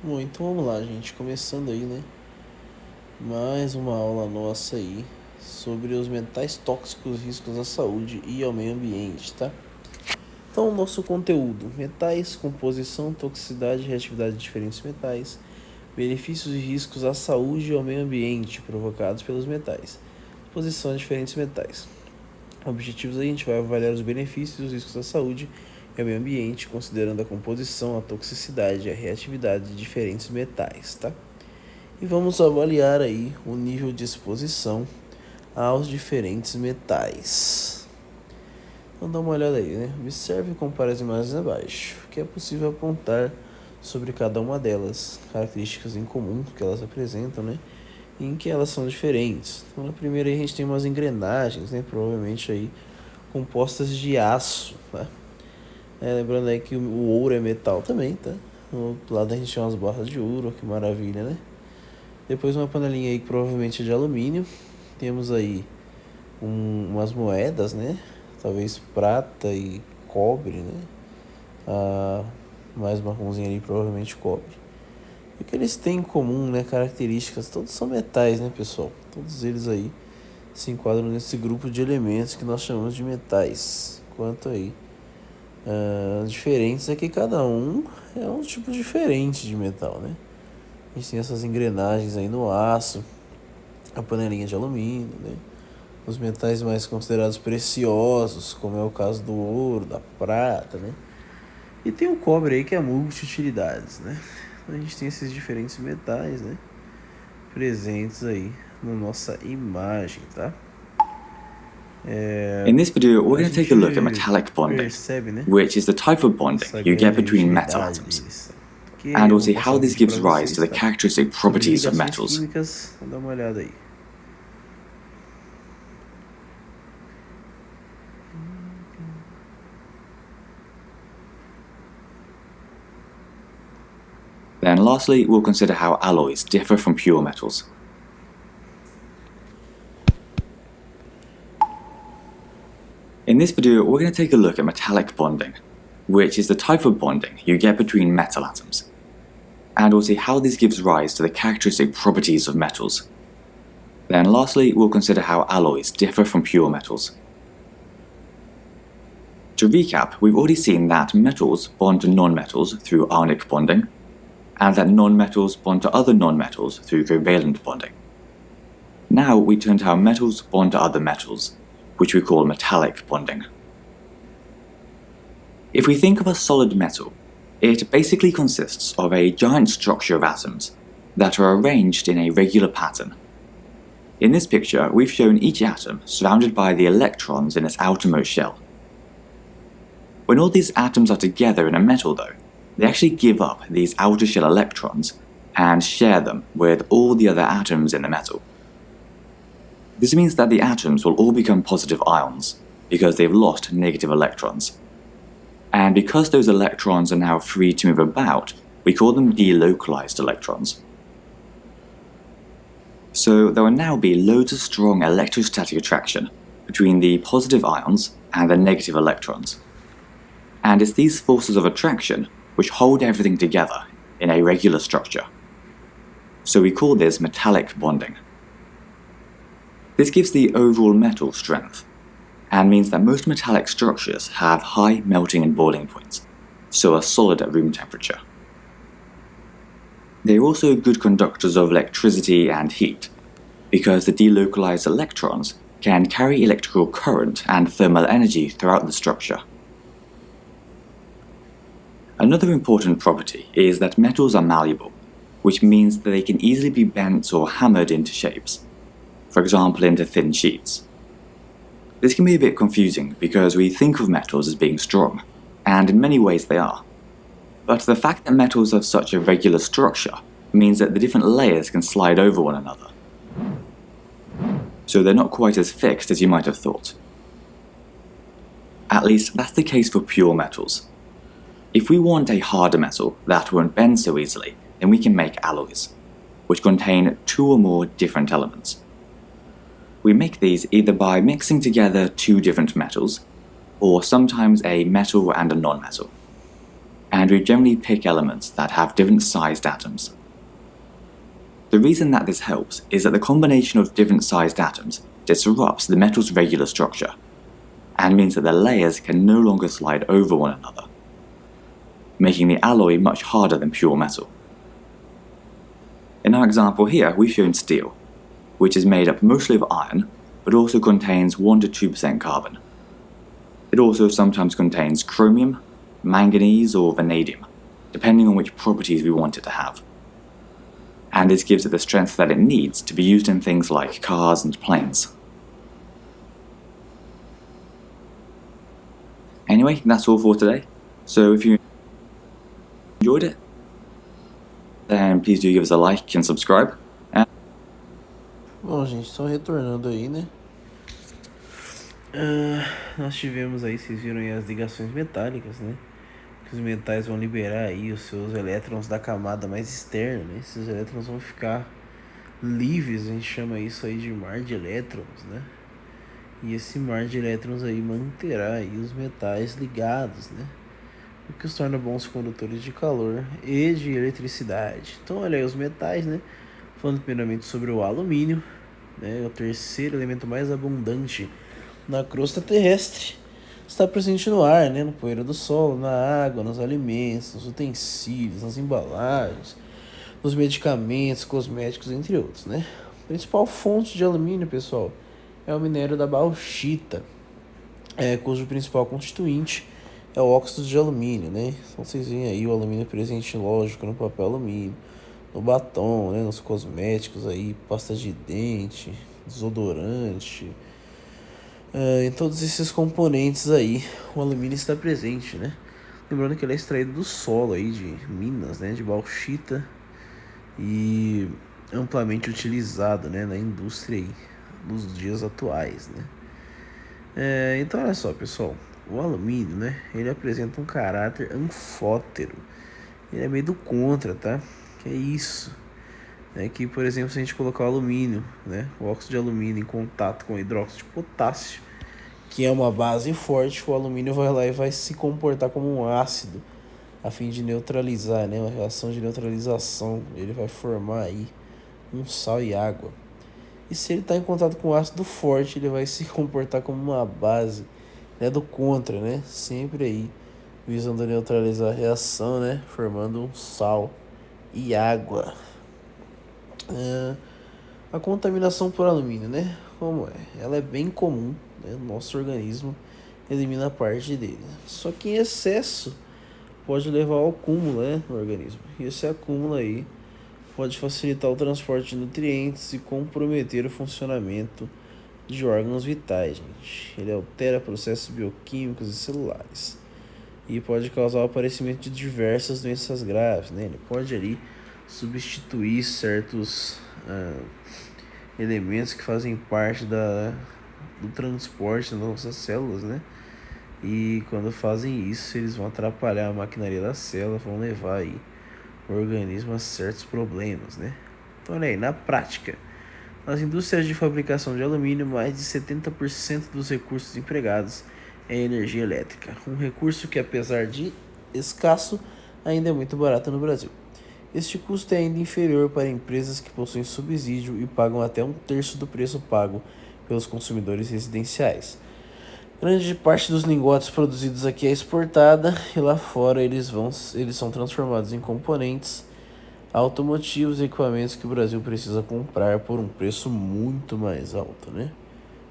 Bom, então vamos lá, gente. Começando aí, né? Mais uma aula nossa aí sobre os metais tóxicos, riscos à saúde e ao meio ambiente, tá? Então, nosso conteúdo: metais, composição, toxicidade e reatividade de diferentes metais, benefícios e riscos à saúde e ao meio ambiente provocados pelos metais, composição de diferentes metais. Objetivos aí, a gente vai avaliar os benefícios e os riscos à saúde e ao meio ambiente, considerando a composição, a toxicidade e a reatividade de diferentes metais, tá? E vamos avaliar aí o nível de exposição aos diferentes metais. Então dá uma olhada aí, né? Observe e compare as imagens abaixo, que é possível apontar sobre cada uma delas, características em comum que elas apresentam, né? E em que elas são diferentes. Então na primeira aí a gente tem umas engrenagens, né? Provavelmente aí compostas de aço, tá? Lembrando aí que o ouro é metal também, tá? No outro lado a gente tem umas barras de ouro, que maravilha, né? Depois uma panelinha aí que provavelmente é de alumínio. Temos aí umas moedas, né? Talvez prata e cobre, né? Mais marronzinho ali, provavelmente cobre. E o que eles têm em comum, né? Características, todos são metais, né, pessoal? Todos eles aí se enquadram nesse grupo de elementos que nós chamamos de metais. Quanto aí diferentes é que cada um é um tipo diferente de metal, né? A gente tem essas engrenagens aí no aço, a panelinha de alumínio, né? Os metais mais considerados preciosos, como é o caso do ouro, da prata, né? E tem o cobre aí que é multi-utilidades, né? Então a gente tem esses diferentes metais, né? Presentes aí na nossa imagem, tá? In this video, we're A going to take a gente look at metallic bonding, percebe, né? which is the type of bonding Essa you get grande between metal utilidade atoms, deles. Que and eu we'll vou see passar how o this vídeo gives para rise to vocês, the tá? characteristic Sobre properties of ligações metals. químicas, dá uma olhada aí. Then lastly, we'll consider how alloys differ from pure metals. In this video, we're going to take a look at metallic bonding, which is the type of bonding you get between metal atoms, and we'll see how this gives rise to the characteristic properties of metals. Then lastly, we'll consider how alloys differ from pure metals. To recap, we've already seen that metals bond to non-metals through ionic bonding, and that non-metals bond to other non-metals through covalent bonding. Now we turn to how metals bond to other metals, which we call metallic bonding. If we think of a solid metal, it basically consists of a giant structure of atoms that are arranged in a regular pattern. In this picture, we've shown each atom surrounded by the electrons in its outermost shell. When all these atoms are together in a metal, though, they actually give up these outer shell electrons and share them with all the other atoms in the metal. This means that the atoms will all become positive ions because they've lost negative electrons. And because those electrons are now free to move about, we call them delocalized electrons. So there will now be loads of strong electrostatic attraction between the positive ions and the negative electrons. And it's these forces of attraction which hold everything together in a regular structure. So we call this metallic bonding. This gives the overall metal strength, and means that most metallic structures have high melting and boiling points, so are solid at room temperature. They are also good conductors of electricity and heat, because the delocalized electrons can carry electrical current and thermal energy throughout the structure. Another important property is that metals are malleable, which means that they can easily be bent or hammered into shapes, for example into thin sheets. This can be a bit confusing because we think of metals as being strong, and in many ways they are. But the fact that metals have such a regular structure means that the different layers can slide over one another. So they're not quite as fixed as you might have thought. At least that's the case for pure metals. If we want a harder metal that won't bend so easily, then we can make alloys, which contain two or more different elements. We make these either by mixing together two different metals, or sometimes a metal and a non-metal. and we generally pick elements that have different sized atoms. The reason that this helps is that the combination of different sized atoms disrupts the metal's regular structure, and means that the layers can no longer slide over one another, making the alloy much harder than pure metal. In our example here, we've shown steel, which is made up mostly of iron, but also contains 1 to 2% carbon. It also sometimes contains chromium, manganese, or vanadium, depending on which properties we want it to have. And this gives it the strength that it needs to be used in things like cars and planes. Anyway, that's all for today. So if you enjoyed it, then please do give us a like and subscribe. Bom, gente, só retornando aí, né? Nós tivemos aí, vocês viram aí as ligações metálicas, né? Que os metais vão liberar aí os seus elétrons da camada mais externa, né? Esses elétrons vão ficar livres, a gente chama isso aí de mar de elétrons, né? E esse mar de elétrons aí manterá aí os metais ligados, né? O que os torna bons condutores de calor e de eletricidade. Então, olha aí os metais, né? Falando primeiramente sobre o alumínio, né? O terceiro elemento mais abundante na crosta terrestre. Está presente no ar, né? No poeira do solo, na água, nos alimentos, nos utensílios, nas embalagens, nos medicamentos, cosméticos, entre outros, né? A principal fonte de alumínio, pessoal, é o minério da bauxita, cujo principal constituinte é o óxido de alumínio, né? Então vocês veem aí o alumínio presente, lógico, no papel alumínio, no batom, né? Nos cosméticos aí, pasta de dente, desodorante, em todos esses componentes aí, o alumínio está presente, né? Lembrando que ele é extraído do solo aí, de minas, né? De bauxita, e amplamente utilizado, né? Na indústria aí, nos dias atuais, né? Então olha só, pessoal, o alumínio, né, ele apresenta um caráter anfótero, ele é meio do contra, tá? Que é isso, né? Que, por exemplo, se a gente colocar o alumínio, né, o óxido de alumínio em contato com o hidróxido de potássio, que é uma base forte, o alumínio vai lá e vai se comportar como um ácido, a fim de neutralizar, né, uma reação de neutralização, ele vai formar aí um sal e água. E se ele está em contato com ácido forte, ele vai se comportar como uma base, né, do contra, né? Sempre aí visando neutralizar a reação, né? Formando um sal e água. A contaminação por alumínio, né? Como é? Ela é bem comum, né? O nosso organismo elimina parte dele. Só que em excesso pode levar ao acúmulo, né, no organismo. E esse acúmulo aí pode facilitar o transporte de nutrientes e comprometer o funcionamento de órgãos vitais, gente. Ele altera processos bioquímicos e celulares e pode causar o aparecimento de diversas doenças graves, né? Ele pode ali substituir certos elementos que fazem parte do transporte das nossas células, né? E quando fazem isso, eles vão atrapalhar a maquinaria da célula, vão levar aí o organismo a certos problemas, né? Então, olha aí, na prática, nas indústrias de fabricação de alumínio, mais de 70% dos recursos empregados é energia elétrica, um recurso que, apesar de escasso, ainda é muito barato no Brasil. Este custo é ainda inferior para empresas que possuem subsídio e pagam até 1/3 do preço pago pelos consumidores residenciais. Grande parte dos lingotes produzidos aqui é exportada e lá fora eles são transformados em componentes automotivos e equipamentos que o Brasil precisa comprar por um preço muito mais alto, né?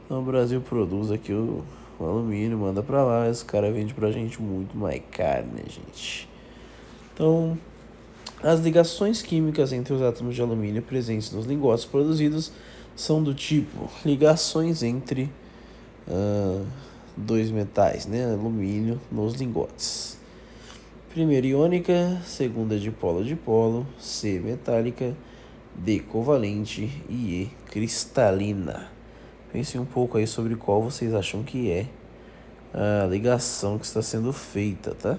Então o Brasil produz aqui o alumínio, manda pra lá, mas os caras vendem pra gente muito mais caro, né, gente? Então, as ligações químicas entre os átomos de alumínio presentes nos lingotes produzidos são do tipo ligações entre dois metais, né, alumínio nos lingotes. Primeira iônica, segunda dipolo, C metálica, D covalente e E cristalina. Pense um pouco aí sobre qual vocês acham que é a ligação que está sendo feita, tá?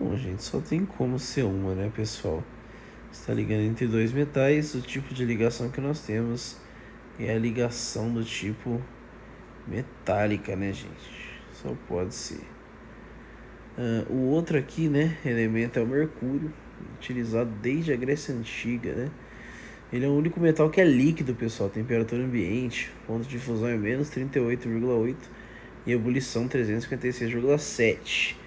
Bom, gente, só tem como ser uma, né, pessoal? Está ligando entre dois metais, o tipo de ligação que nós temos é a ligação do tipo metálica, né, gente? Só pode ser. O outro aqui, né, elemento é o mercúrio, utilizado desde a Grécia Antiga, né? Ele é o único metal que é líquido, pessoal. Temperatura ambiente, ponto de fusão é menos 38,8 e ebulição 356,7.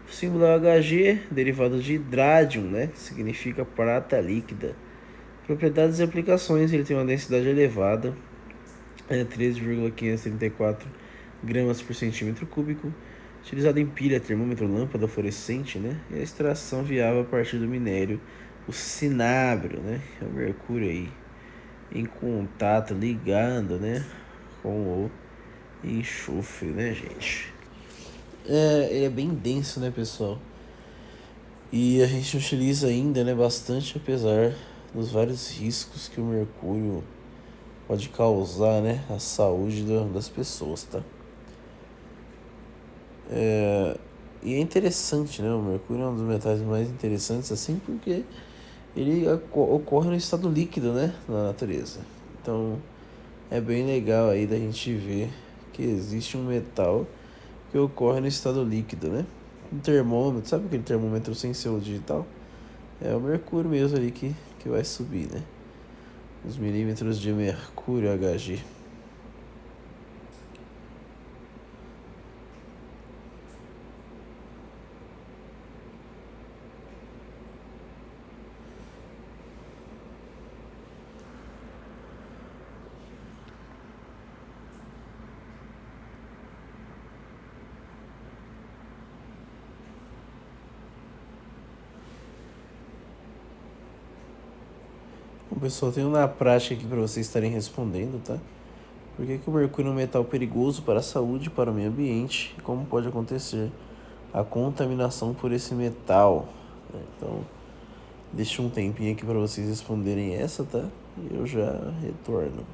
O símbolo é Hg, derivado de hidrádio, né? Que significa prata líquida. Propriedades e aplicações: ele tem uma densidade elevada, 13,534 gramas por centímetro cúbico. Utilizado em pilha, termômetro, lâmpada fluorescente, né? E a extração viável a partir do minério, o cinábrio, né? Que é o mercúrio aí, em contato, ligando, né? Com o enxofre, né, gente? Ele é bem denso, né, pessoal? E a gente utiliza ainda, né, bastante, apesar dos vários riscos que o mercúrio pode causar, né, à saúde das pessoas, tá? E é interessante, né, o mercúrio é um dos metais mais interessantes, assim, porque ele ocorre no estado líquido, né, na natureza. Então, é bem legal aí da gente ver que existe um metal que ocorre no estado líquido, né? Um termômetro, sabe aquele termômetro sem selo digital? É o mercúrio mesmo ali que vai subir, né? Os milímetros de mercúrio Hg. Bom, pessoal, tenho na prática aqui para vocês estarem respondendo, tá? Por que o mercúrio é um metal perigoso para a saúde e para o meio ambiente? E como pode acontecer a contaminação por esse metal? Então, deixa um tempinho aqui para vocês responderem essa, tá? E eu já retorno.